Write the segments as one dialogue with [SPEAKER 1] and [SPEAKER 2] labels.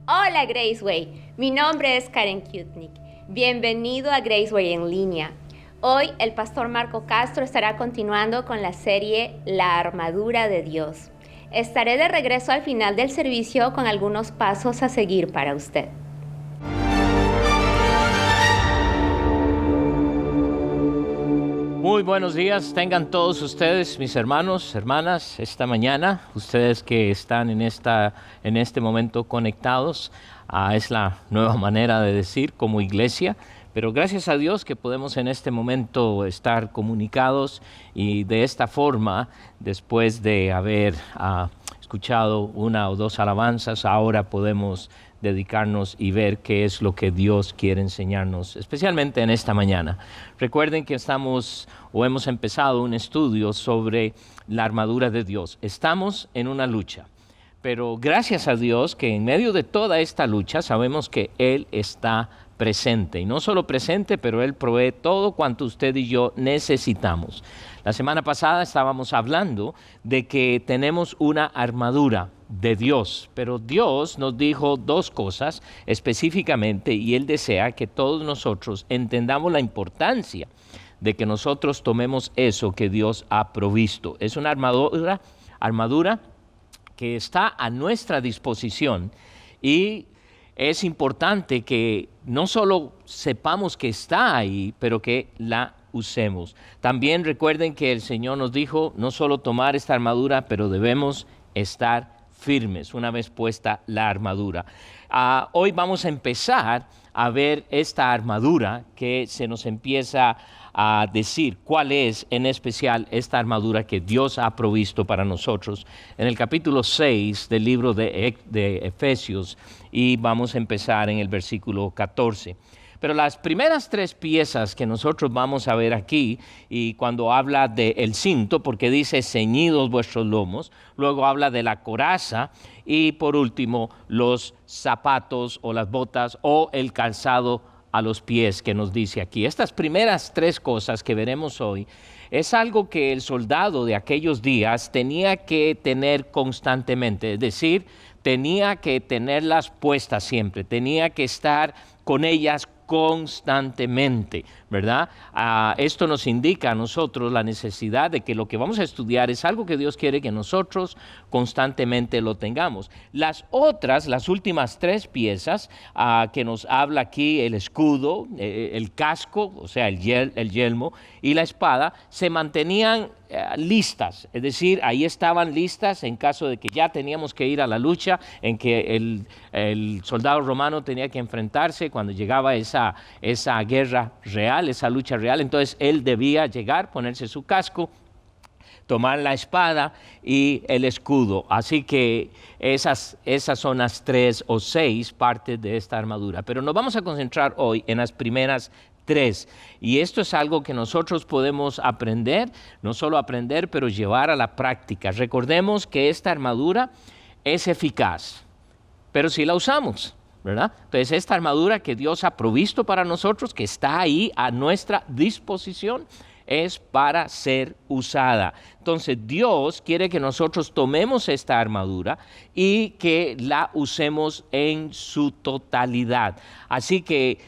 [SPEAKER 1] Hola Graceway, mi nombre es Karen Kutnik. Bienvenido a Graceway en línea. Hoy el pastor Marco Castro estará continuando con la serie La armadura de Dios. Estaré de regreso al final del servicio con algunos pasos a seguir para usted.
[SPEAKER 2] Muy buenos días, tengan todos ustedes, mis hermanos, hermanas, esta mañana, ustedes que están en este momento conectados, es la nueva manera de decir como iglesia, pero gracias a Dios que podemos en este momento estar comunicados y de esta forma, después de haber escuchado una o dos alabanzas, ahora podemos dedicarnos y ver qué es lo que Dios quiere enseñarnos, especialmente en esta mañana. Recuerden que hemos empezado un estudio sobre la armadura de Dios. Estamos en una lucha, pero gracias a Dios que en medio de toda esta lucha sabemos que Él está presente, y no solo presente, pero Él provee todo cuanto usted y yo necesitamos. La semana pasada estábamos hablando de que tenemos una armadura de Dios, pero Dios nos dijo dos cosas específicamente y Él desea que todos nosotros entendamos la importancia de que nosotros tomemos eso que Dios ha provisto. Es una armadura que está a nuestra disposición y es importante que no solo sepamos que está ahí, pero que la usemos. También recuerden que el Señor nos dijo no solo tomar esta armadura, pero debemos estar firmes una vez puesta la armadura. Hoy vamos a empezar a ver esta armadura que se nos empieza a decir cuál es en especial esta armadura que Dios ha provisto para nosotros en el capítulo 6 del libro de Efesios, y vamos a empezar en el versículo 14. Pero las primeras tres piezas que nosotros vamos a ver aquí, y cuando habla del cinto, porque dice ceñidos vuestros lomos, luego habla de la coraza y por último los zapatos o las botas o el calzado a los pies que nos dice aquí. Estas primeras tres cosas que veremos hoy es algo que el soldado de aquellos días tenía que tener constantemente, es decir, tenía que tenerlas puestas siempre, tenía que estar con ellas constantemente, ¿verdad? Esto nos indica a nosotros la necesidad de que lo que vamos a estudiar es algo que Dios quiere que nosotros constantemente lo tengamos. Las últimas tres piezas que nos habla aquí, el escudo, el casco, o sea, el yelmo y la espada, se mantenían listas, es decir, ahí estaban listas en caso de que ya teníamos que ir a la lucha, en que el soldado romano tenía que enfrentarse cuando llegaba esa guerra real, esa lucha real. Entonces él debía llegar, ponerse su casco, tomar la espada y el escudo. Así que esas son las 3 o 6 partes de esta armadura. Pero nos vamos a concentrar hoy en las primeras 3. Y esto es algo que nosotros podemos aprender, no solo aprender, pero llevar a la práctica. Recordemos que esta armadura es eficaz, pero si la usamos, ¿verdad? Entonces esta armadura que Dios ha provisto para nosotros, que está ahí a nuestra disposición, es para ser usada. Entonces Dios quiere que nosotros tomemos esta armadura y que la usemos en su totalidad. Así que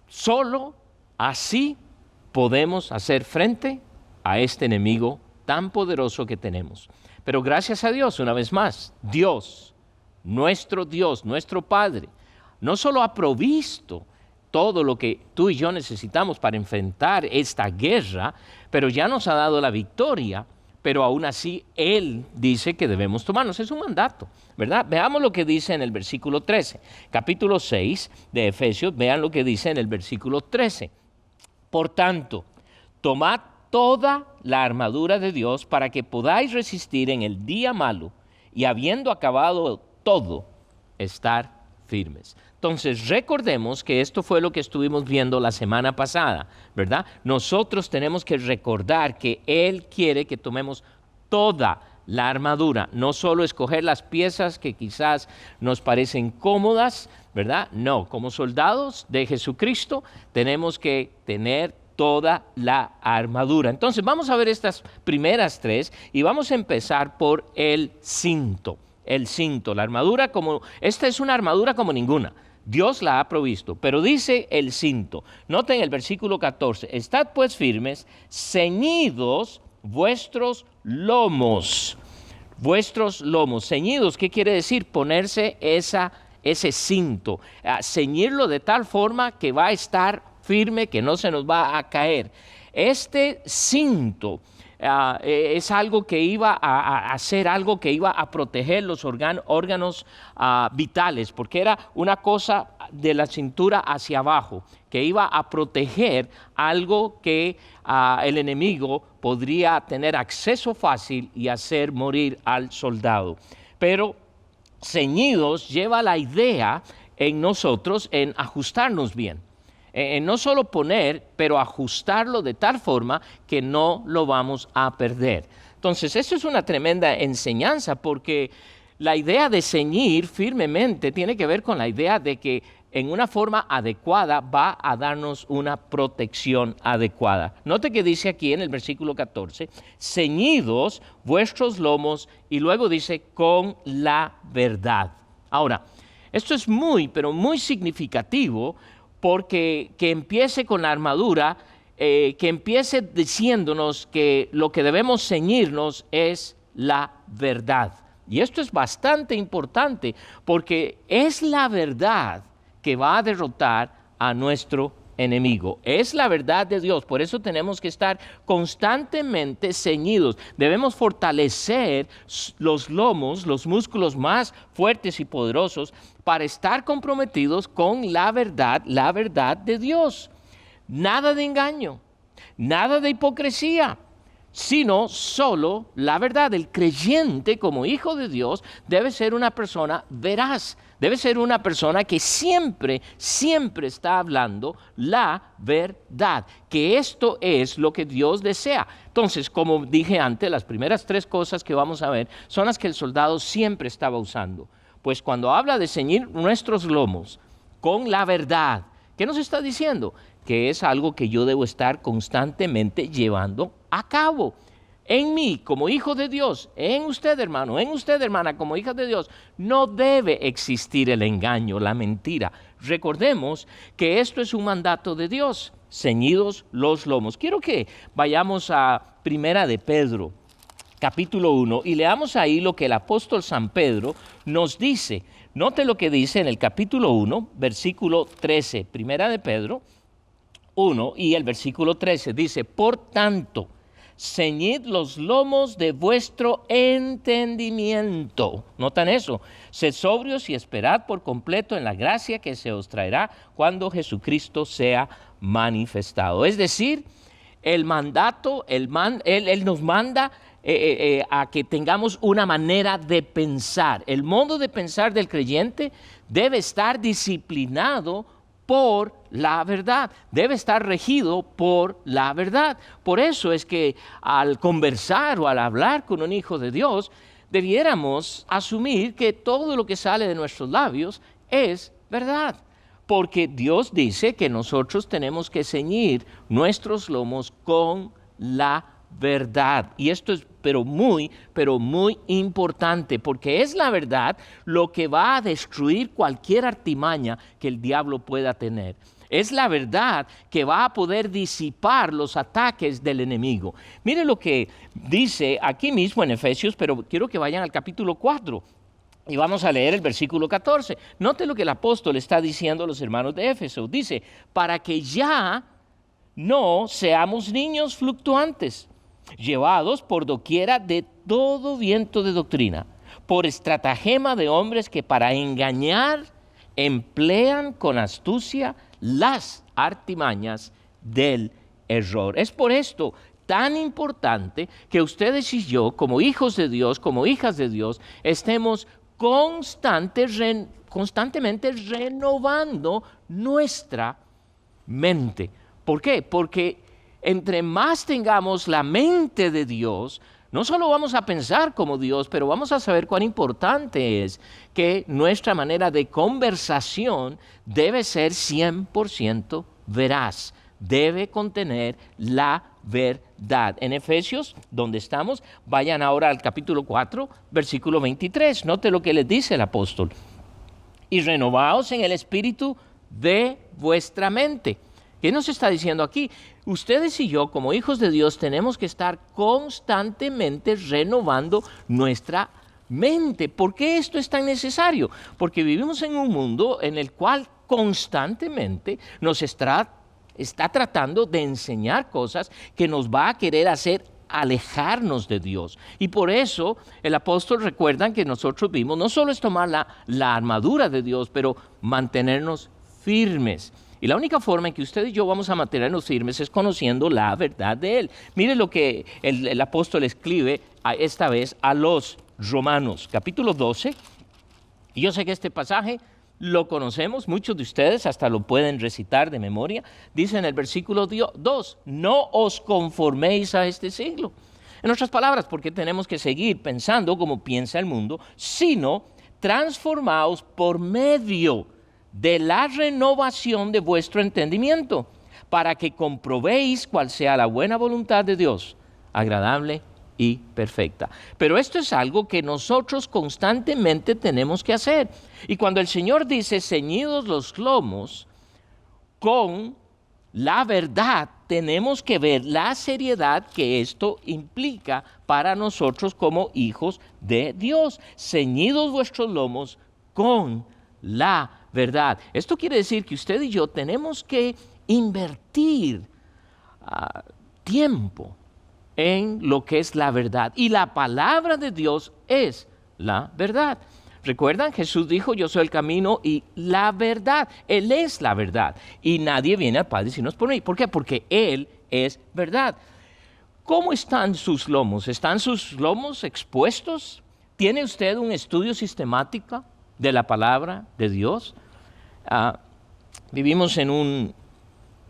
[SPEAKER 2] solo así podemos hacer frente a este enemigo tan poderoso que tenemos. Pero gracias a Dios, una vez más, Dios, nuestro Padre, no solo ha provisto todo lo que tú y yo necesitamos para enfrentar esta guerra, pero ya nos ha dado la victoria, pero aún así Él dice que debemos tomarnos. Es un mandato, ¿verdad? Veamos lo que dice en el versículo 13. Capítulo 6 de Efesios, vean lo que dice en el versículo 13. Por tanto, tomad toda la armadura de Dios para que podáis resistir en el día malo y habiendo acabado todo, estar firmes. Entonces, recordemos que esto fue lo que estuvimos viendo la semana pasada, ¿verdad? Nosotros tenemos que recordar que Él quiere que tomemos toda la armadura, no solo escoger las piezas que quizás nos parecen cómodas, ¿verdad? No, como soldados de Jesucristo tenemos que tener toda la armadura. Entonces vamos a ver estas primeras 3 y vamos a empezar por el cinto. el cinto. La armadura esta es una armadura como ninguna. Dios la ha provisto, pero dice el cinto. Noten el versículo 14. Estad pues firmes, ceñidos vuestros lomos. Vuestros lomos. Ceñidos, ¿qué quiere decir? Ponerse ese cinto. Ceñirlo de tal forma que va a estar firme, que no se nos va a caer. Este cinto es algo que iba a hacer algo que iba a proteger los órganos vitales, porque era una cosa de la cintura hacia abajo, que iba a proteger algo que el enemigo podría tener acceso fácil y hacer morir al soldado. Pero ceñidos lleva la idea en nosotros en ajustarnos bien. No solo poner, pero ajustarlo de tal forma que no lo vamos a perder. Entonces, esto es una tremenda enseñanza, porque la idea de ceñir firmemente tiene que ver con la idea de que en una forma adecuada va a darnos una protección adecuada. Note que dice aquí en el versículo 14, ceñidos vuestros lomos, y luego dice con la verdad. Ahora, esto es pero muy significativo, porque que empiece con la armadura, que empiece diciéndonos que lo que debemos ceñirnos es la verdad. Y esto es bastante importante, porque es la verdad que va a derrotar a nuestro enemigo. Es la verdad de Dios. Por eso tenemos que estar constantemente ceñidos. Debemos fortalecer los lomos, los músculos más fuertes y poderosos, para estar comprometidos con la verdad de Dios. Nada de engaño, nada de hipocresía, sino solo la verdad. El creyente, como hijo de Dios, debe ser una persona veraz, debe ser una persona que siempre está hablando la verdad, que esto es lo que Dios desea. Entonces, como dije antes, las primeras 3 cosas que vamos a ver son las que el soldado siempre estaba usando. Pues cuando habla de ceñir nuestros lomos con la verdad, ¿qué nos está diciendo? Que es algo que yo debo estar constantemente llevando a cabo. En mí, como hijo de Dios, en usted, hermano, en usted, hermana, como hija de Dios, no debe existir el engaño, la mentira. Recordemos que esto es un mandato de Dios, ceñidos los lomos. Quiero que vayamos a Primera de Pedro, capítulo 1, y leamos ahí lo que el apóstol San Pedro nos dice. Note lo que dice en el capítulo 1, versículo 13. Primera de Pedro 1 y el versículo 13 dice: por tanto, ceñid los lomos de vuestro entendimiento. ¿Notan eso? Sed sobrios y esperad por completo en la gracia que se os traerá cuando Jesucristo sea manifestado. Es decir, el mandato, Él nos manda a que tengamos una manera de pensar. El modo de pensar del creyente debe estar disciplinado por la verdad, debe estar regido por la verdad. Por eso es que al conversar o al hablar con un hijo de Dios, debiéramos asumir que todo lo que sale de nuestros labios es verdad. Porque Dios dice que nosotros tenemos que ceñir nuestros lomos con la verdad. Y esto es pero muy importante, porque es la verdad lo que va a destruir cualquier artimaña que el diablo pueda tener. Es la verdad que va a poder disipar los ataques del enemigo. Mire lo que dice aquí mismo en Efesios, pero quiero que vayan al capítulo 4. Y vamos a leer el versículo 14. Note lo que el apóstol está diciendo a los hermanos de Éfeso. Dice: para que ya no seamos niños fluctuantes, llevados por doquiera de todo viento de doctrina, por estratagema de hombres que para engañar emplean con astucia las artimañas del error. Es por esto tan importante que ustedes y yo, como hijos de Dios, como hijas de Dios, estemos constantemente renovando nuestra mente. ¿Por qué? Porque entre más tengamos la mente de Dios, no solo vamos a pensar como Dios, pero vamos a saber cuán importante es que nuestra manera de conversación debe ser 100% veraz, debe contener la verdad. verdad. En Efesios, donde estamos, vayan ahora al capítulo 4, versículo 23. Note lo que les dice el apóstol. Y renovaos en el espíritu de vuestra mente. ¿Qué nos está diciendo aquí? Ustedes y yo, como hijos de Dios, tenemos que estar constantemente renovando nuestra mente. ¿Por qué esto es tan necesario? Porque vivimos en un mundo en el cual constantemente nos está tratando de enseñar cosas que nos va a querer hacer alejarnos de Dios. Y por eso el apóstol recuerda que nosotros vimos, no solo es tomar la armadura de Dios, pero mantenernos firmes. Y la única forma en que usted y yo vamos a mantenernos firmes es conociendo la verdad de Él. Mire lo que el apóstol escribe esta vez a los Romanos, capítulo 12. Y yo sé que este pasaje lo conocemos, muchos de ustedes hasta lo pueden recitar de memoria. Dice en el versículo 2, no os conforméis a este siglo. En otras palabras, porque tenemos que seguir pensando como piensa el mundo, sino transformaos por medio de la renovación de vuestro entendimiento, para que comprobéis cuál sea la buena voluntad de Dios, agradable y perfecta. Pero esto es algo que nosotros constantemente tenemos que hacer. Y cuando el Señor dice, ceñidos los lomos con la verdad, tenemos que ver la seriedad que esto implica para nosotros como hijos de Dios. Ceñidos vuestros lomos con la verdad. Esto quiere decir que usted y yo tenemos que invertir tiempo en lo que es la verdad. Y la palabra de Dios es la verdad. ¿Recuerdan? Jesús dijo, yo soy el camino y la verdad. Él es la verdad. Y nadie viene al Padre si no es por mí. ¿Por qué? Porque Él es verdad. ¿Cómo están sus lomos? ¿Están sus lomos expuestos? ¿Tiene usted un estudio sistemático de la palabra de Dios? Vivimos en un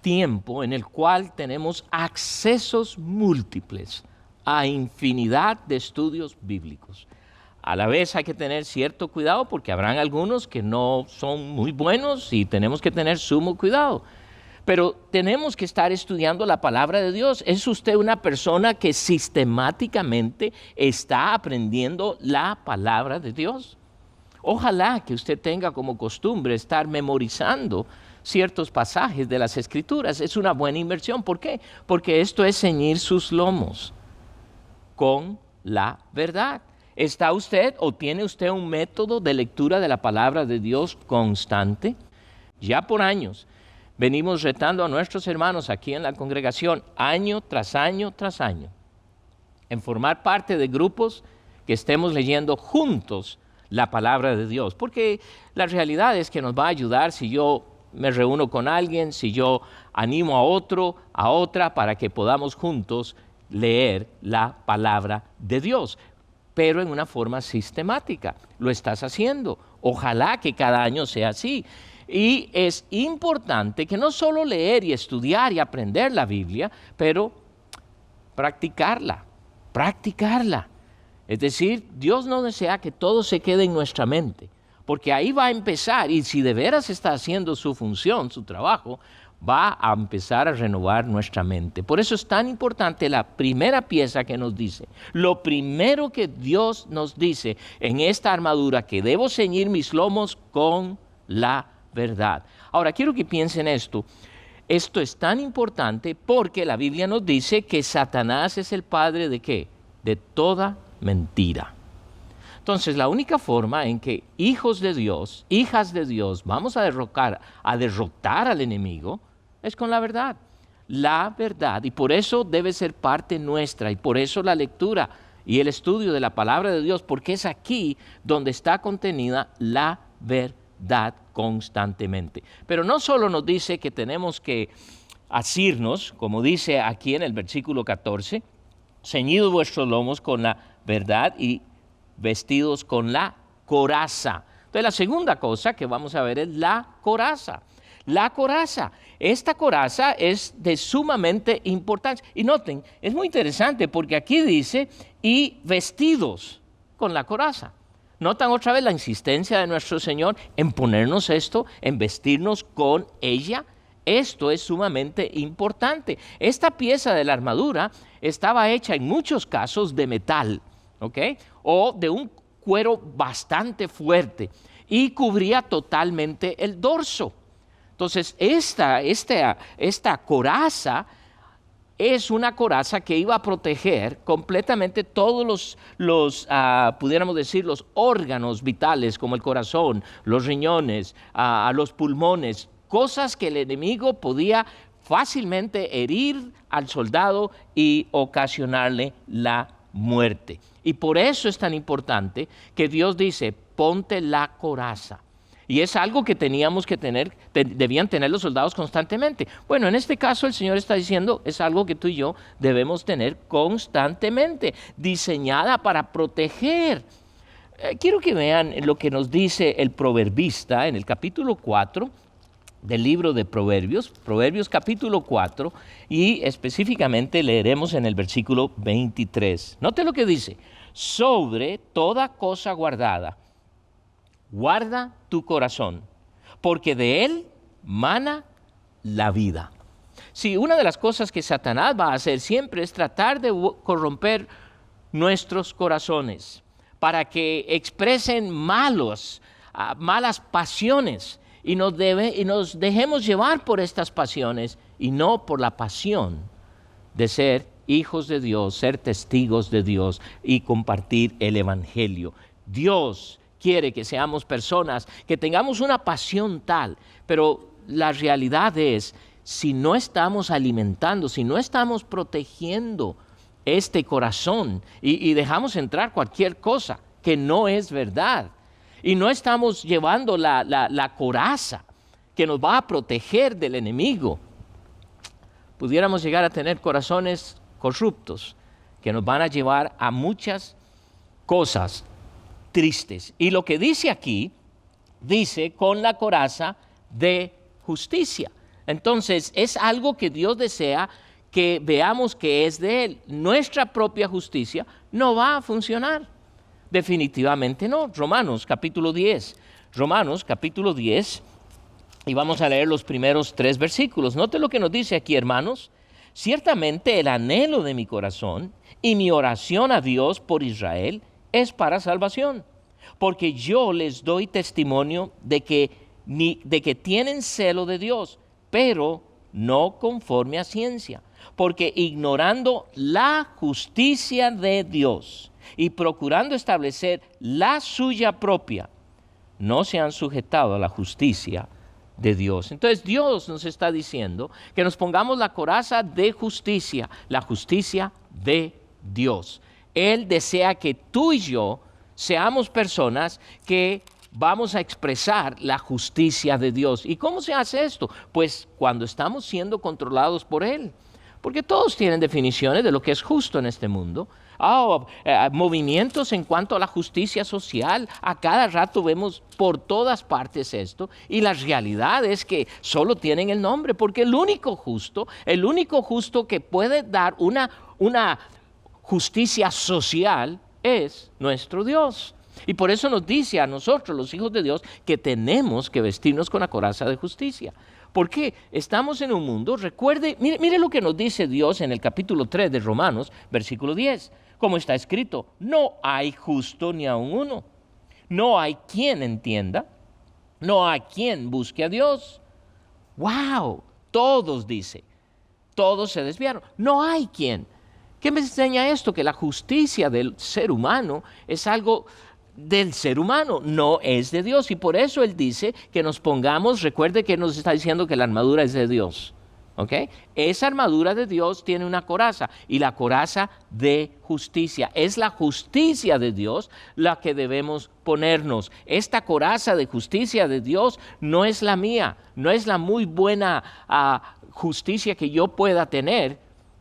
[SPEAKER 2] tiempo en el cual tenemos accesos múltiples a infinidad de estudios bíblicos. A la vez hay que tener cierto cuidado porque habrán algunos que no son muy buenos y tenemos que tener sumo cuidado. Pero tenemos que estar estudiando la palabra de Dios. ¿Es usted una persona que sistemáticamente está aprendiendo la palabra de Dios? Ojalá que usted tenga como costumbre estar memorizando ciertos pasajes de las Escrituras. Es una buena inversión. ¿Por qué? Porque esto es ceñir sus lomos con la verdad. ¿Está usted o tiene usted un método de lectura de la palabra de Dios constante? Ya por años venimos retando a nuestros hermanos aquí en la congregación, año tras año tras año, en formar parte de grupos que estemos leyendo juntos la palabra de Dios, porque la realidad es que nos va a ayudar si yo me reúno con alguien, si yo animo a otro, a otra, para que podamos juntos leer la palabra de Dios, pero en una forma sistemática. Lo estás haciendo. Ojalá que cada año sea así. Y es importante que no solo leer y estudiar y aprender la Biblia, pero practicarla. Es decir, Dios no desea que todo se quede en nuestra mente, porque ahí va a empezar, y si de veras está haciendo su función, su trabajo, va a empezar a renovar nuestra mente. Por eso es tan importante la primera pieza que nos dice. Lo primero que Dios nos dice en esta armadura, que debo ceñir mis lomos con la verdad. Ahora, quiero que piensen esto. Esto es tan importante porque la Biblia nos dice que Satanás es el padre ¿de qué? De toda mentira. Entonces, la única forma en que hijos de Dios, hijas de Dios, vamos a derrotar al enemigo es con la verdad. La verdad. Y por eso debe ser parte nuestra. Y por eso la lectura y el estudio de la palabra de Dios, porque es aquí donde está contenida la verdad constantemente. Pero no solo nos dice que tenemos que asirnos, como dice aquí en el versículo 14, ceñidos vuestros lomos con la verdad y vestidos con la coraza. Entonces la segunda cosa que vamos a ver es la coraza. La coraza. Esta coraza es de sumamente importancia. Y noten, es muy interesante porque aquí dice, y vestidos con la coraza. ¿Notan otra vez la insistencia de nuestro Señor en ponernos esto, en vestirnos con ella? Esto es sumamente importante. Esta pieza de la armadura estaba hecha en muchos casos de metal, ¿ok? O de un cuero bastante fuerte y cubría totalmente el dorso. Entonces, esta coraza es una coraza que iba a proteger completamente todos pudiéramos decir, los órganos vitales, como el corazón, los riñones, los pulmones, cosas que el enemigo podía fácilmente herir al soldado y ocasionarle la muerte. Y por eso es tan importante que Dios dice, ponte la coraza. Y es algo que teníamos que tener, debían tener los soldados constantemente. Bueno, en este caso el Señor está diciendo, es algo que tú y yo debemos tener constantemente, diseñada para proteger. Quiero que vean lo que nos dice el proverbista en el capítulo 4 del libro de Proverbios, Proverbios capítulo 4, y específicamente leeremos en el versículo 23. Note lo que dice, sobre toda cosa guardada, guarda tu corazón, porque de él mana la vida. Sí, una de las cosas que Satanás va a hacer siempre es tratar de corromper nuestros corazones para que expresen malas pasiones y nos dejemos llevar por estas pasiones y no por la pasión de ser hijos de Dios, ser testigos de Dios y compartir el evangelio. Dios quiere que seamos personas que tengamos una pasión tal, pero la realidad es, si no estamos alimentando, si no estamos protegiendo este corazón y dejamos entrar cualquier cosa que no es verdad, y no estamos llevando la coraza que nos va a proteger del enemigo, pudiéramos llegar a tener corazones corruptos que nos van a llevar a muchas cosas tristes. Y lo que dice aquí, dice con la coraza de justicia. Entonces es algo que Dios desea que veamos que es de Él. Nuestra propia justicia no va a funcionar. Definitivamente no. Romanos capítulo 10. Romanos capítulo 10. Y vamos a leer los primeros 3 versículos. Note lo que nos dice aquí, hermanos. Ciertamente el anhelo de mi corazón y mi oración a Dios por Israel es para salvación, porque yo les doy testimonio de que tienen celo de Dios, pero no conforme a ciencia, porque ignorando la justicia de Dios y procurando establecer la suya propia, no se han sujetado a la justicia de Dios. Entonces Dios nos está diciendo que nos pongamos la coraza de justicia, la justicia de Dios. Él desea que tú y yo seamos personas que vamos a expresar la justicia de Dios. ¿Y cómo se hace esto? Pues cuando estamos siendo controlados por Él. Porque todos tienen definiciones de lo que es justo en este mundo. Movimientos en cuanto a la justicia social. A cada rato vemos por todas partes esto. Y la realidad es que solo tienen el nombre. Porque el único justo que puede dar una justicia social es nuestro Dios. Y por eso nos dice a nosotros, los hijos de Dios, que tenemos que vestirnos con la coraza de justicia. ¿Por qué? Estamos en un mundo, recuerde, mire lo que nos dice Dios en el capítulo 3 de Romanos, versículo 10. Como está escrito, no hay justo ni aun uno. No hay quien entienda, no hay quien busque a Dios. ¡Wow! Todos, dice, todos se desviaron. No hay quien. ¿Qué me enseña esto? Que la justicia del ser humano es algo del ser humano, no es de Dios. Y por eso Él dice que nos pongamos, recuerde que nos está diciendo que la armadura es de Dios. ¿Ok? Esa armadura de Dios tiene una coraza y la coraza de justicia. Es la justicia de Dios la que debemos ponernos. Esta coraza de justicia de Dios no es la mía, no es la muy buena justicia que yo pueda tener.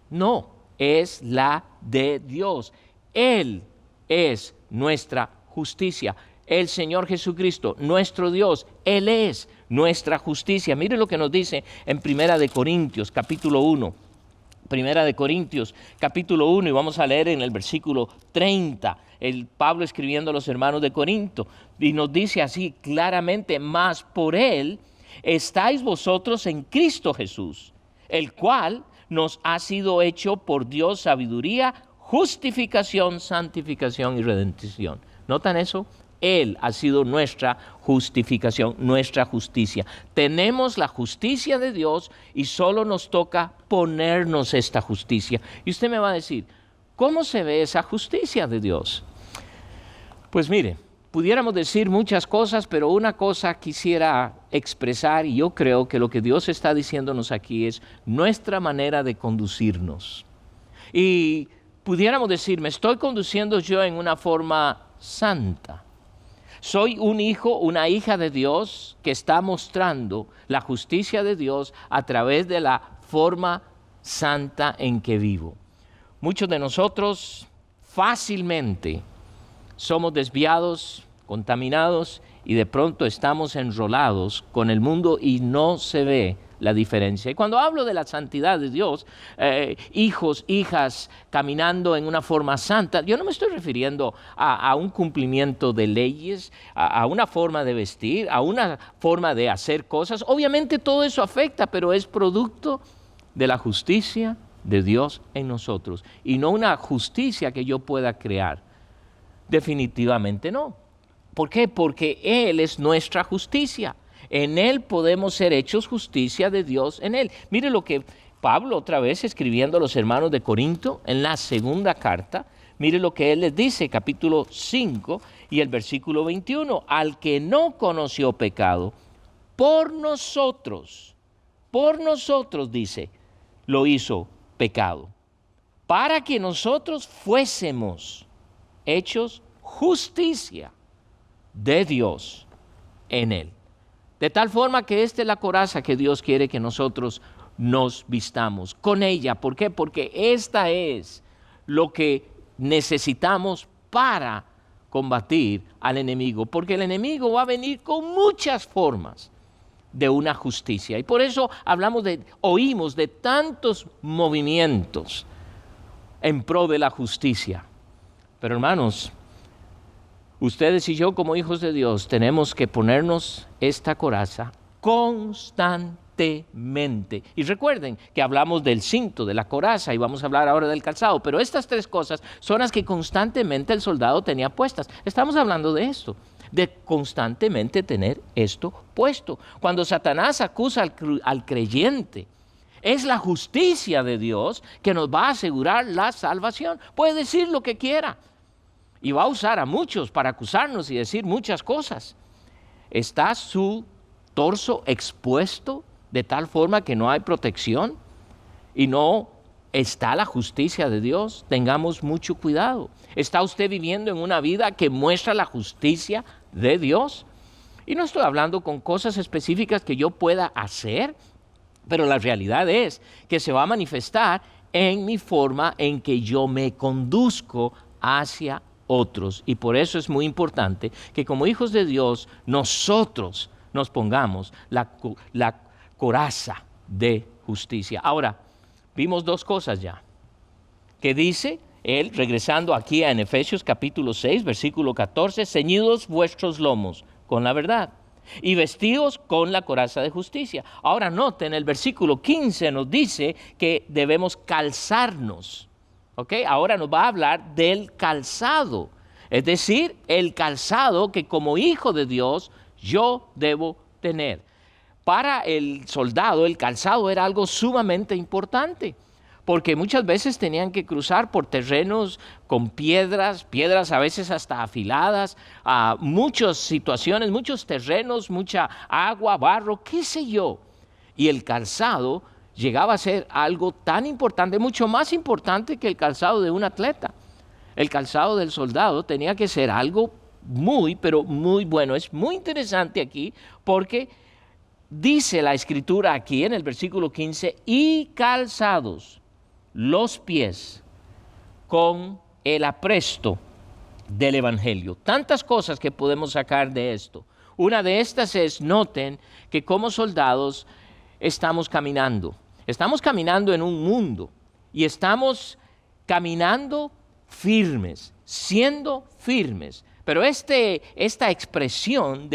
[SPEAKER 2] No, es la de Dios. Él es nuestra justicia. El Señor Jesucristo, nuestro Dios, Él es nuestra justicia. Mire lo que nos dice en Primera de Corintios, capítulo 1. Primera de Corintios, capítulo 1, y vamos a leer en el versículo 30, el Pablo escribiendo a los hermanos de Corinto, y nos dice así claramente, mas por Él estáis vosotros en Cristo Jesús, el cual nos ha sido hecho por Dios sabiduría, justificación, santificación y redención. ¿Notan eso? Él ha sido nuestra justificación, nuestra justicia. Tenemos la justicia de Dios y solo nos toca ponernos esta justicia. Y usted me va a decir, ¿cómo se ve esa justicia de Dios? Pues mire, pudiéramos decir muchas cosas, pero una cosa quisiera expresar, y yo creo que lo que Dios está diciéndonos aquí es nuestra manera de conducirnos. Y pudiéramos decir, me estoy conduciendo yo en una forma santa. Soy un hijo, una hija de Dios que está mostrando la justicia de Dios a través de la forma santa en que vivo. Muchos de nosotros fácilmente somos desviados, contaminados y de pronto estamos enrolados con el mundo y no se ve la diferencia. Y cuando hablo de la santidad de Dios, hijos, hijas caminando en una forma santa, yo no me estoy refiriendo a un cumplimiento de leyes, a una forma de vestir, a una forma de hacer cosas. Obviamente todo eso afecta, pero es producto de la justicia de Dios en nosotros y no una justicia que yo pueda crear. Definitivamente no. ¿Por qué? Porque Él es nuestra justicia. En Él podemos ser hechos justicia de Dios en Él. Mire lo que Pablo, otra vez escribiendo a los hermanos de Corinto, en la segunda carta, mire lo que él les dice, capítulo 5 y el versículo 21. Al que no conoció pecado, por nosotros, dice, lo hizo pecado, para que nosotros fuésemos hechos justicia de Dios en Él. De tal forma que esta es la coraza que Dios quiere que nosotros nos vistamos con ella. ¿Por qué? Porque esta es lo que necesitamos para combatir al enemigo. Porque el enemigo va a venir con muchas formas de una justicia. Y por eso oímos de tantos movimientos en pro de la justicia. Pero hermanos, ustedes y yo como hijos de Dios tenemos que ponernos esta coraza constantemente. Y recuerden que hablamos del cinto, de la coraza y vamos a hablar ahora del calzado, pero estas tres cosas son las que constantemente el soldado tenía puestas. Estamos hablando de esto, de constantemente tener esto puesto. Cuando Satanás acusa al creyente, es la justicia de Dios que nos va a asegurar la salvación. Puede decir lo que quiera. Y va a usar a muchos para acusarnos y decir muchas cosas. ¿Está su torso expuesto de tal forma que no hay protección? ¿Y no está la justicia de Dios? Tengamos mucho cuidado. ¿Está usted viviendo en una vida que muestra la justicia de Dios? Y no estoy hablando con cosas específicas que yo pueda hacer, pero la realidad es que se va a manifestar en mi forma en que yo me conduzco hacia otros. Y por eso es muy importante que como hijos de Dios nosotros nos pongamos la coraza de justicia. Ahora, vimos dos cosas ya. Que dice él, regresando aquí en Efesios capítulo 6, versículo 14, ceñidos vuestros lomos con la verdad y vestidos con la coraza de justicia. Ahora noten, el versículo 15 nos dice que debemos calzarnos. ¿Okay? Ahora nos va a hablar del calzado, es decir, el calzado que como hijo de Dios yo debo tener. Para el soldado el calzado era algo sumamente importante, porque muchas veces tenían que cruzar por terrenos con piedras a veces hasta afiladas, muchas situaciones, muchos terrenos, mucha agua, barro, qué sé yo. Y el calzado llegaba a ser algo tan importante, mucho más importante que el calzado de un atleta. El calzado del soldado tenía que ser algo pero muy bueno. Es muy interesante aquí porque dice la escritura aquí en el versículo 15, y calzados los pies con el apresto del evangelio. Tantas cosas que podemos sacar de esto. Una de estas es, noten que como soldados estamos caminando en un mundo y estamos caminando firmes, siendo firmes. Pero esta expresión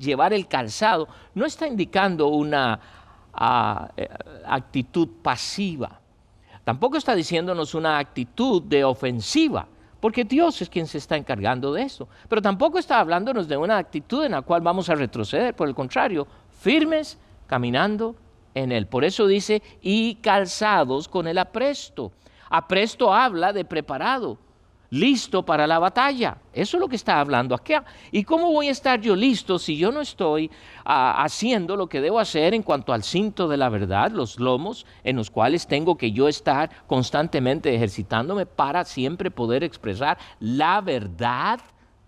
[SPEAKER 2] llevar el calzado, no está indicando una actitud pasiva. Tampoco está diciéndonos una actitud de ofensiva, porque Dios es quien se está encargando de eso. Pero tampoco está hablándonos de una actitud en la cual vamos a retroceder. Por el contrario, firmes, caminando en Él. Por eso dice, y calzados con el apresto. Apresto habla de preparado, listo para la batalla. Eso es lo que está hablando aquí. ¿Y cómo voy a estar yo listo si yo no estoy haciendo lo que debo hacer en cuanto al cinto de la verdad, los lomos en los cuales tengo que yo estar constantemente ejercitándome para siempre poder expresar la verdad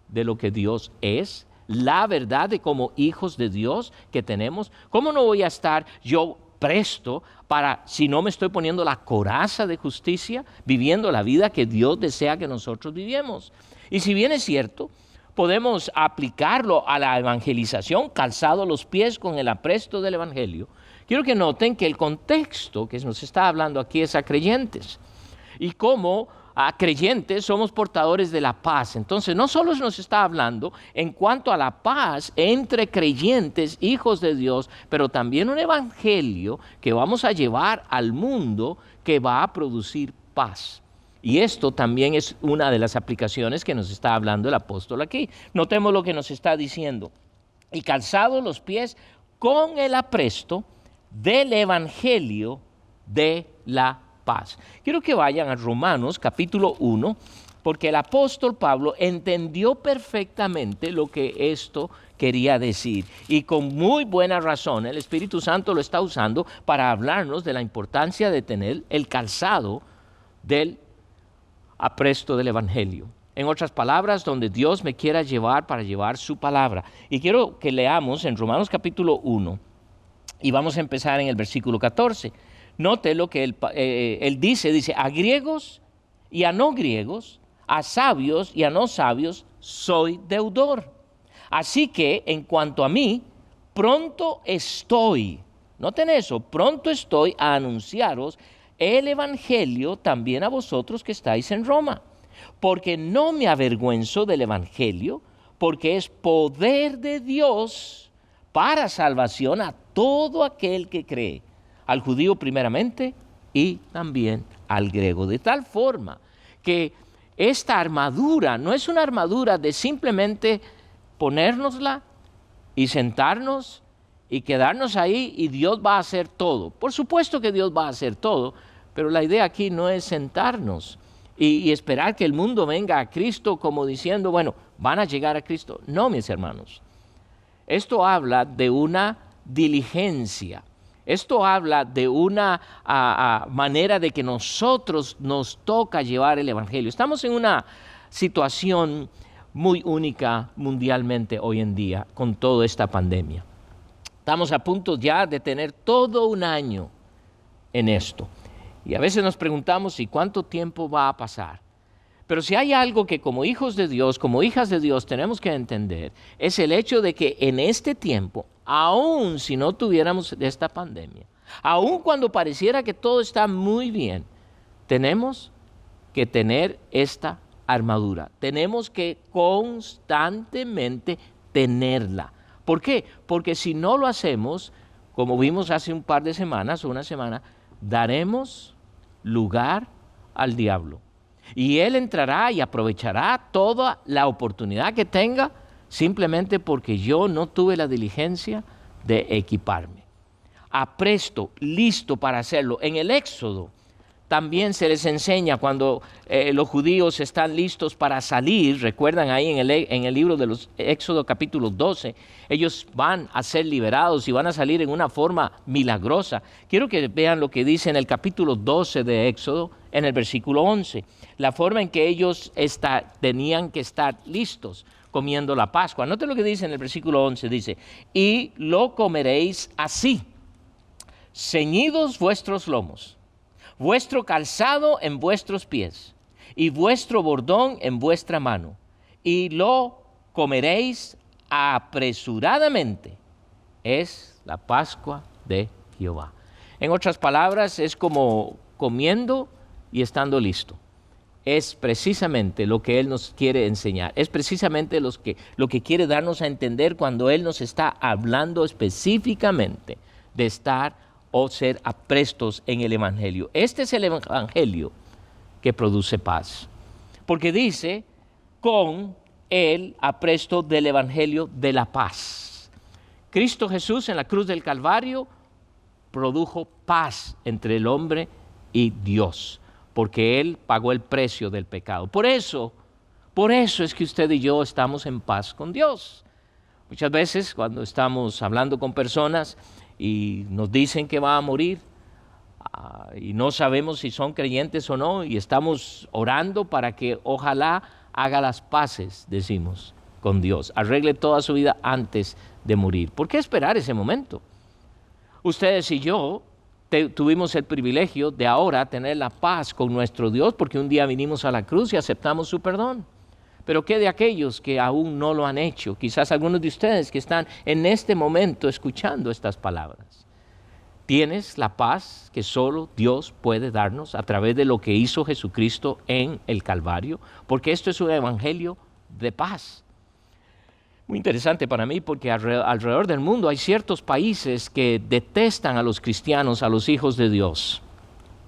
[SPEAKER 2] de lo que Dios es, la verdad de como hijos de Dios que tenemos? ¿Cómo no voy a estar yo presto para, si no me estoy poniendo la coraza de justicia, viviendo la vida que Dios desea que nosotros vivamos? Y si bien es cierto, podemos aplicarlo a la evangelización, calzado los pies con el apresto del evangelio. Quiero que noten que el contexto que nos está hablando aquí es a creyentes. Y como a creyentes somos portadores de la paz. Entonces no solo nos está hablando en cuanto a la paz entre creyentes, hijos de Dios, pero también un evangelio que vamos a llevar al mundo que va a producir paz. Y esto también es una de las aplicaciones que nos está hablando el apóstol aquí. Notemos lo que nos está diciendo. Y calzados los pies con el apresto del evangelio de la paz. Quiero que vayan a Romanos capítulo 1, porque el apóstol Pablo entendió perfectamente lo que esto quería decir. Y con muy buena razón el Espíritu Santo lo está usando para hablarnos de la importancia de tener el calzado del apresto del evangelio. En otras palabras, donde Dios me quiera llevar para llevar su palabra. Y quiero que leamos en Romanos capítulo 1 y vamos a empezar en el versículo 14. Note lo que él dice, a griegos y a no griegos, a sabios y a no sabios, soy deudor. Así que en cuanto a mí, pronto estoy, noten eso, pronto estoy a anunciaros el evangelio también a vosotros que estáis en Roma, porque no me avergüenzo del evangelio, porque es poder de Dios para salvación a todo aquel que cree, al judío primeramente y también al griego. De tal forma que esta armadura no es una armadura de simplemente ponérnosla y sentarnos y quedarnos ahí y Dios va a hacer todo. Por supuesto que Dios va a hacer todo, pero la idea aquí no es sentarnos y esperar que el mundo venga a Cristo como diciendo, bueno, van a llegar a Cristo. No, mis hermanos. Esto habla de una diligencia. Esto habla de una manera de que nosotros nos toca llevar el evangelio. Estamos en una situación muy única mundialmente hoy en día con toda esta pandemia. Estamos a punto ya de tener todo un año en esto. Y a veces nos preguntamos si cuánto tiempo va a pasar. Pero si hay algo que como hijos de Dios, como hijas de Dios tenemos que entender, es el hecho de que en este tiempo, aun si no tuviéramos esta pandemia, aun cuando pareciera que todo está muy bien, tenemos que tener esta armadura. Tenemos que constantemente tenerla. ¿Por qué? Porque si no lo hacemos, como vimos hace un par de semanas o una semana, daremos lugar al diablo. Y él entrará y aprovechará toda la oportunidad que tenga simplemente porque yo no tuve la diligencia de equiparme. Apresto, listo para hacerlo. En el Éxodo también se les enseña cuando los judíos están listos para salir. Recuerdan ahí en el libro de los Éxodo capítulo 12, ellos van a ser liberados y van a salir en una forma milagrosa. Quiero que vean lo que dice en el capítulo 12 de Éxodo, en el versículo 11. La forma en que ellos tenían que estar listos comiendo la Pascua. Noten lo que dice en el versículo 11, dice, y lo comeréis así, ceñidos vuestros lomos, vuestro calzado en vuestros pies, y vuestro bordón en vuestra mano, y lo comeréis apresuradamente. Es la Pascua de Jehová. En otras palabras, es como comiendo y estando listo. es precisamente lo que Él nos quiere enseñar. Es precisamente lo que quiere darnos a entender cuando Él nos está hablando específicamente de estar o ser aprestos en el Evangelio. Este es el Evangelio que produce paz. Porque dice, con el apresto del Evangelio de la paz. Cristo Jesús en la cruz del Calvario produjo paz entre el hombre y Dios, porque Él pagó el precio del pecado. Por eso es que usted y yo estamos en paz con Dios. Muchas veces cuando estamos hablando con personas y nos dicen que va a morir, y no sabemos si son creyentes o no, y estamos orando para que ojalá haga las paces, decimos, con Dios, arregle toda su vida antes de morir. ¿Por qué esperar ese momento? Ustedes y yo tuvimos el privilegio de ahora tener la paz con nuestro Dios porque un día vinimos a la cruz y aceptamos su perdón. Pero ¿qué de aquellos que aún no lo han hecho? Quizás algunos de ustedes que están en este momento escuchando estas palabras. Tienes la paz que solo Dios puede darnos a través de lo que hizo Jesucristo en el Calvario, porque esto es un evangelio de paz. Muy interesante para mí porque alrededor del mundo hay ciertos países que detestan a los cristianos, a los hijos de Dios.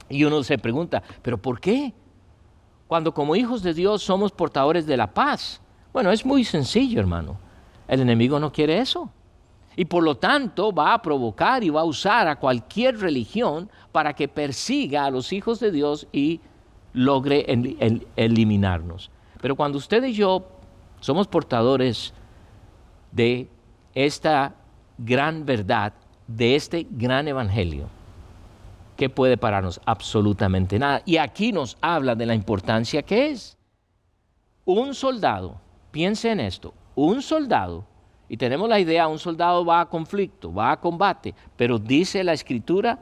[SPEAKER 2] Y uno se pregunta, ¿pero por qué? Cuando como hijos de Dios somos portadores de la paz. Bueno, es muy sencillo, hermano. El enemigo no quiere eso. Y por lo tanto va a provocar y va a usar a cualquier religión para que persiga a los hijos de Dios y logre eliminarnos. Pero cuando usted y yo somos portadores de esta gran verdad, de este gran evangelio, ¿qué puede pararnos? Absolutamente nada. Y aquí nos habla de la importancia que es. Un soldado, piense en esto, un soldado, y tenemos la idea, un soldado va a conflicto, va a combate, pero dice la Escritura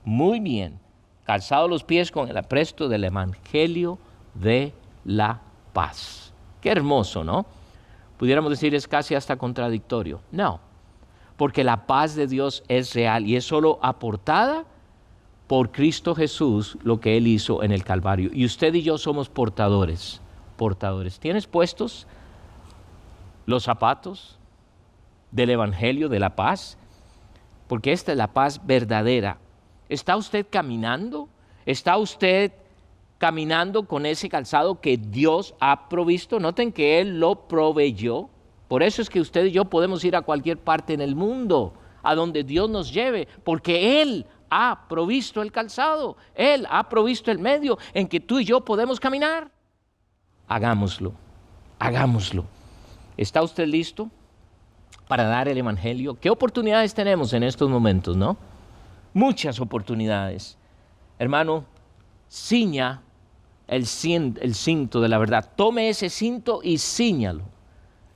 [SPEAKER 2] muy bien, calzado los pies con el apresto del evangelio de la paz. Qué hermoso, ¿no? Pudiéramos decir es casi hasta contradictorio. No, porque la paz de Dios es real y es solo aportada por Cristo Jesús, lo que Él hizo en el Calvario. Y usted y yo somos portadores. ¿Tienes puestos los zapatos del evangelio de la paz? Porque esta es la paz verdadera. ¿Está usted caminando? ¿Está usted caminando con ese calzado que Dios ha provisto? Noten que Él lo proveyó. Por eso es que usted y yo podemos ir a cualquier parte en el mundo, a donde Dios nos lleve, porque Él ha provisto el calzado. Él ha provisto el medio en que tú y yo podemos caminar. Hagámoslo. ¿Está usted listo para dar el evangelio? ¿Qué oportunidades tenemos en estos momentos, no? Muchas oportunidades. Hermano, ciña el cinto de la verdad. Tome ese cinto y cíñalo.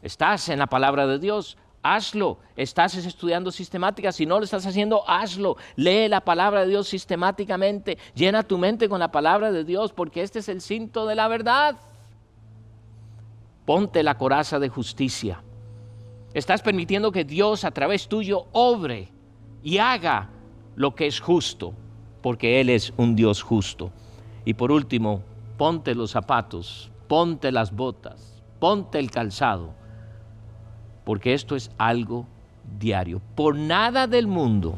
[SPEAKER 2] Estás en la palabra de Dios, hazlo. Estás estudiando sistemática, si no lo estás haciendo, hazlo. Lee la palabra de Dios sistemáticamente. Llena tu mente con la palabra de Dios, porque este es el cinto de la verdad. Ponte la coraza de justicia. Estás permitiendo que Dios a través tuyo obre y haga lo que es justo, porque Él es un Dios justo. Y por último, ponte los zapatos, ponte las botas, ponte el calzado, porque esto es algo diario. Por nada del mundo,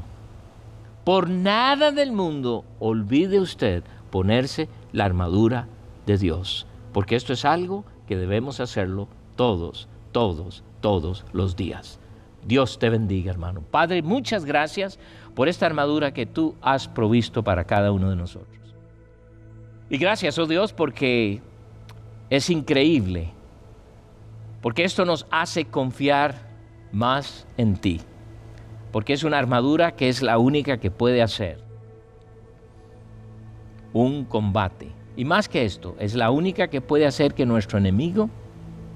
[SPEAKER 2] olvide usted ponerse la armadura de Dios, porque esto es algo que debemos hacerlo todos los días. Dios te bendiga, hermano. Padre, muchas gracias por esta armadura que tú has provisto para cada uno de nosotros. Y gracias, oh Dios, porque es increíble, porque esto nos hace confiar más en ti, porque es una armadura que es la única que puede hacer un combate. Y más que esto, es la única que puede hacer que nuestro enemigo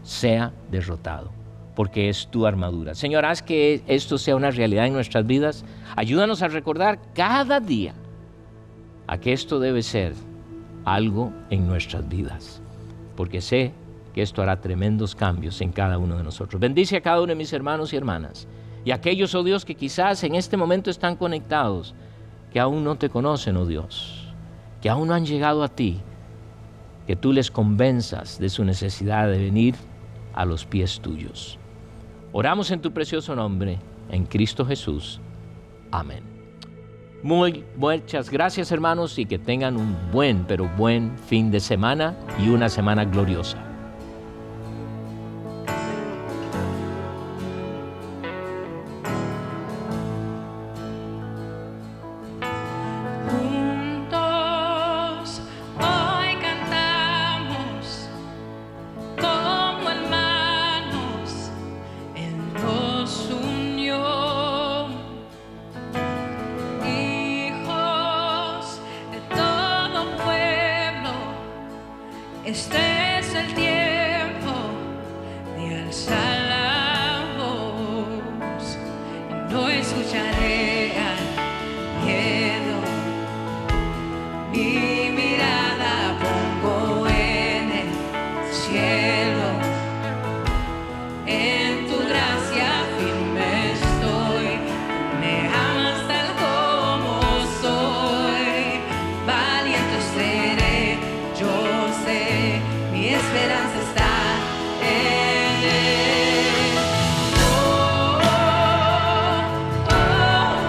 [SPEAKER 2] sea derrotado, porque es tu armadura. Señor, haz que esto sea una realidad en nuestras vidas. Ayúdanos a recordar cada día a que esto debe ser algo en nuestras vidas, porque sé que esto hará tremendos cambios en cada uno de nosotros. Bendice a cada uno de mis hermanos y hermanas, y aquellos, oh Dios, que quizás en este momento están conectados, que aún no te conocen, oh Dios, que aún no han llegado a ti, que tú les convenzas de su necesidad de venir a los pies tuyos. Oramos en tu precioso nombre, en Cristo Jesús. Amén. Muchas gracias, hermanos, y que tengan un buen fin de semana y una semana gloriosa.
[SPEAKER 3] Este es el tiempo de alzar la voz. No escucharé al miedo. Mi mirada pongo en el cielo. En tu gracia firme estoy. Me amas tal como soy. Valiente seré, yo sé. Mi esperanza está en Él. Oh, oh, oh.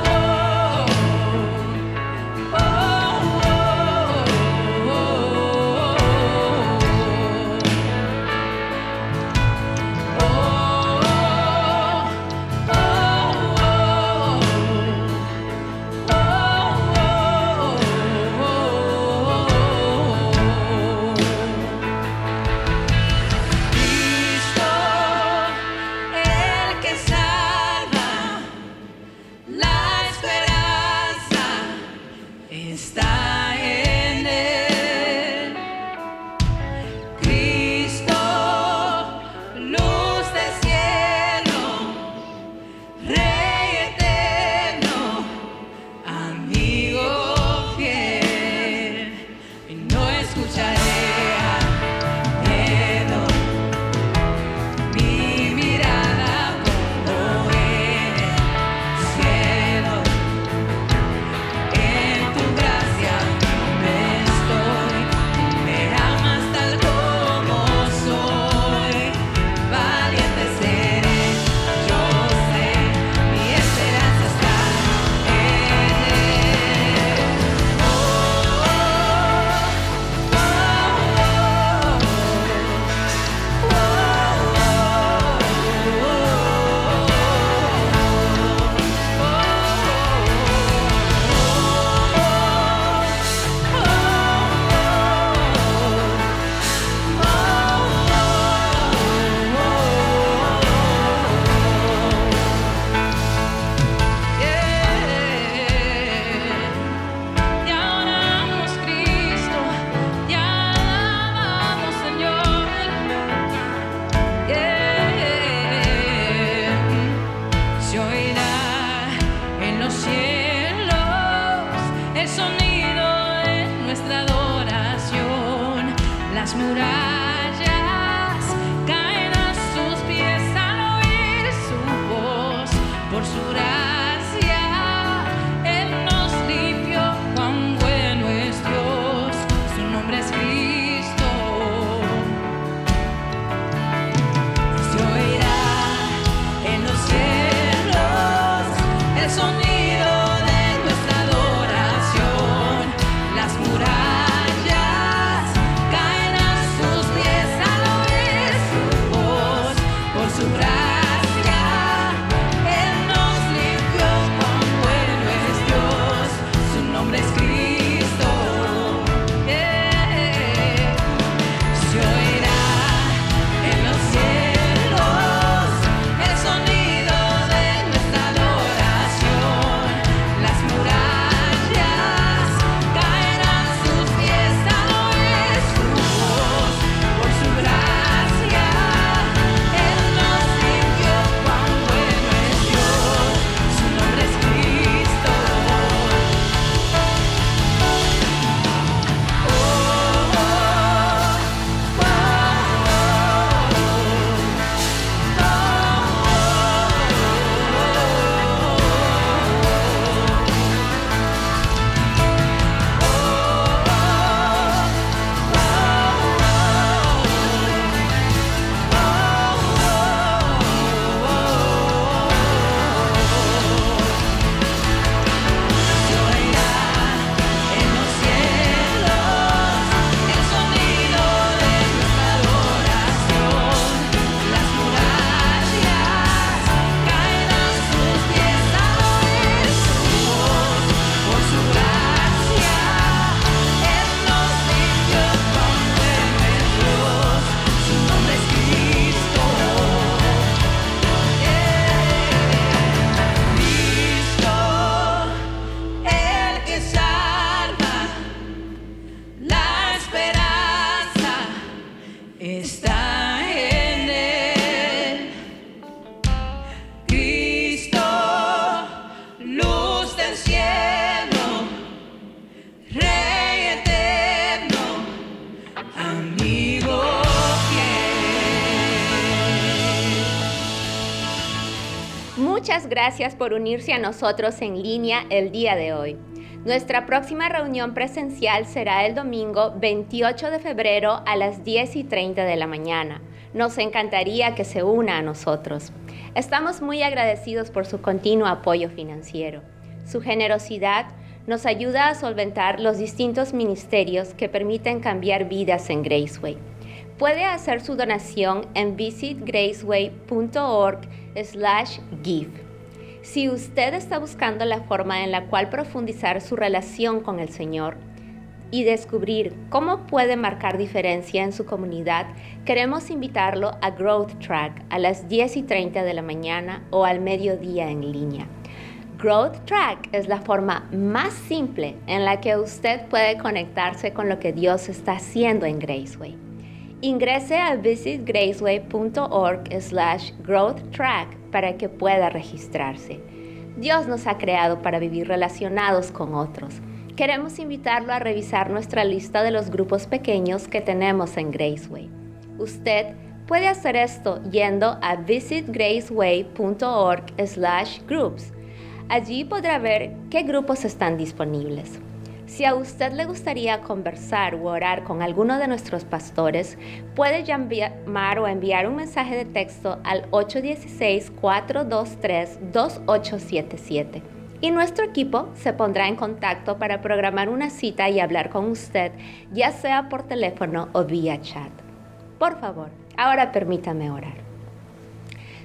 [SPEAKER 1] Muchas gracias por unirse a nosotros en línea el día de hoy. Nuestra próxima reunión presencial será el domingo 28 de febrero a las 10:30 de la mañana. Nos encantaría que se una a nosotros. Estamos muy agradecidos por su continuo apoyo financiero. Su generosidad nos ayuda a solventar los distintos ministerios que permiten cambiar vidas en Graceway. Puede hacer su donación en visitgraceway.org/give. Si usted está buscando la forma en la cual profundizar su relación con el Señor y descubrir cómo puede marcar diferencia en su comunidad, queremos invitarlo a Growth Track a las 10:30 de la mañana o al mediodía en línea. Growth Track es la forma más simple en la que usted puede conectarse con lo que Dios está haciendo en Graceway. Ingrese a visitgraceway.org/growthtrack para que pueda registrarse. Dios nos ha creado para vivir relacionados con otros. Queremos invitarlo a revisar nuestra lista de los grupos pequeños que tenemos en Graceway. Usted puede hacer esto yendo a visitgraceway.org/groups. Allí podrá ver qué grupos están disponibles. Si a usted le gustaría conversar o orar con alguno de nuestros pastores, puede llamar o enviar un mensaje de texto al 816-423-2877. Y nuestro equipo se pondrá en contacto para programar una cita y hablar con usted, ya sea por teléfono o vía chat. Por favor, ahora permítame orar.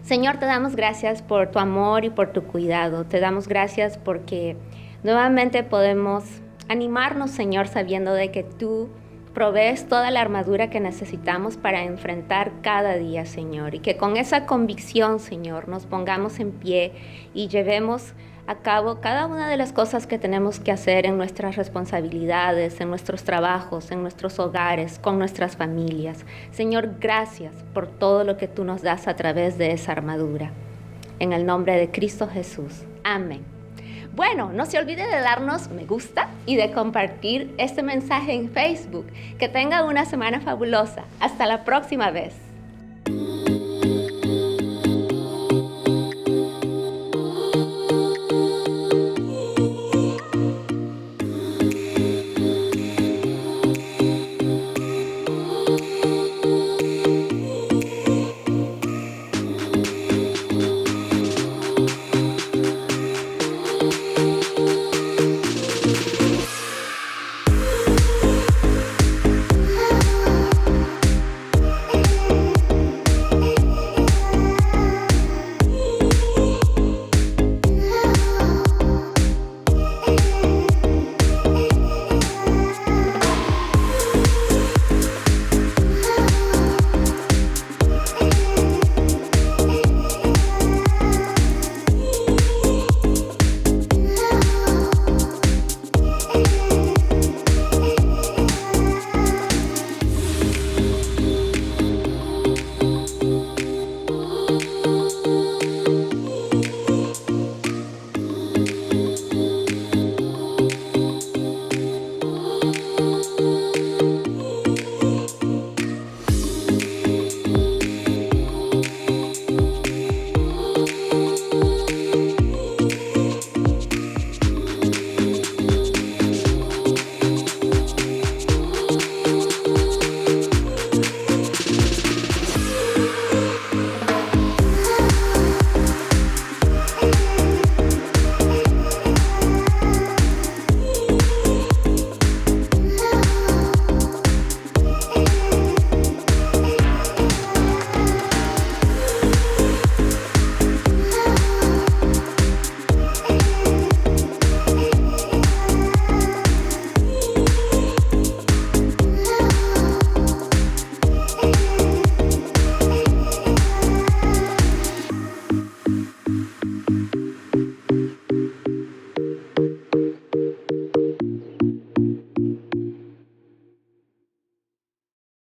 [SPEAKER 1] Señor, te damos gracias por tu amor y por tu cuidado. Te damos gracias porque nuevamente podemos animarnos, Señor, sabiendo de que tú provees toda la armadura que necesitamos para enfrentar cada día, Señor. Y que con esa convicción, Señor, nos pongamos en pie y llevemos a cabo cada una de las cosas que tenemos que hacer en nuestras responsabilidades, en nuestros trabajos, en nuestros hogares, con nuestras familias. Señor, gracias por todo lo que tú nos das a través de esa armadura. En el nombre de Cristo Jesús. Amén. Bueno, no se olvide de darnos me gusta y de compartir este mensaje en Facebook. Que tenga una semana fabulosa. Hasta la próxima vez.